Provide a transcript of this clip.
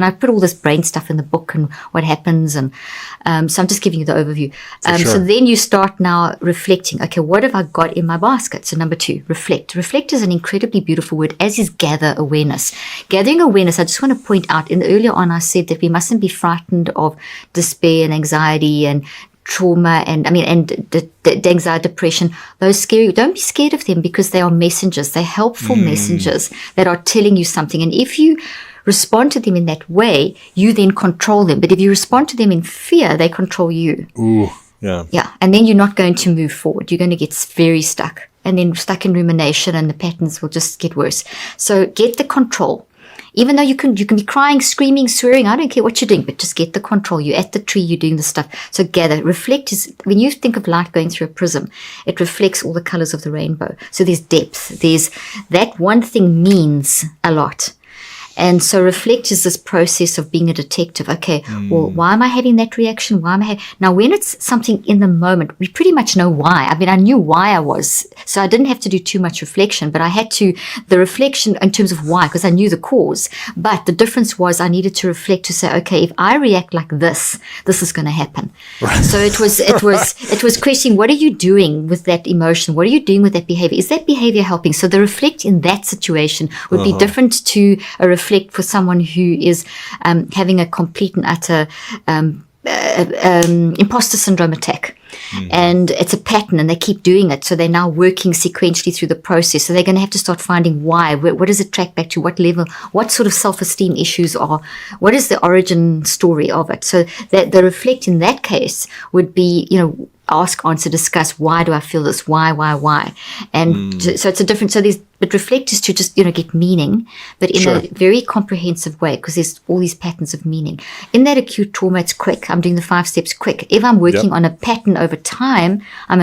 And I put all this brain stuff in the book and what happens. And so I'm just giving you the overview. Sure. So then you start now reflecting. Okay, what have I got in my basket? So number 2, reflect. Reflect is an incredibly beautiful word, as is gather awareness. Gathering awareness, I just want to point out, earlier on I said that we mustn't be frightened of despair and anxiety and trauma and the anxiety, depression, those scary. Don't be scared of them, because they are messengers. They're helpful messengers that are telling you something. And if you respond to them in that way, you then control them. But if you respond to them in fear, they control you. Ooh, yeah. Yeah. And then you're not going to move forward. You're going to get very stuck, and then stuck in rumination, and the patterns will just get worse. So get the control. Even though you can be crying, screaming, swearing, I don't care what you're doing, but just get the control. You're at the tree, you're doing the stuff. So gather. Reflect is, when you think of light going through a prism, it reflects all the colors of the rainbow. So there's depth. There's that one thing means a lot. And so reflect is this process of being a detective. Okay, well, why am I having that reaction? Now, when it's something in the moment, we pretty much know why. I mean, I knew why I was, so I didn't have to do too much reflection, but I had to, the reflection in terms of why, because I knew the cause. But the difference was I needed to reflect to say, okay, if I react like this is going to happen. Right. So it was questioning, what are you doing with that emotion? What are you doing with that behavior? Is that behavior helping? So the reflect in that situation would be different to a reflect for someone who is having a complete and utter imposter syndrome attack. And it's a pattern, and they keep doing it. So they're now working sequentially through the process. So they're going to have to start finding why. What does it track back to? What level? What sort of self-esteem issues are? What is the origin story of it? So that the reflect in that case would be, ask, answer, discuss. Why do I feel this? Why? And so it's a different. So but reflect is to just get meaning, but in a very comprehensive way, because there's all these patterns of meaning. In that acute trauma, it's quick. I'm doing the 5 steps quick. If I'm working on a pattern over time, I'm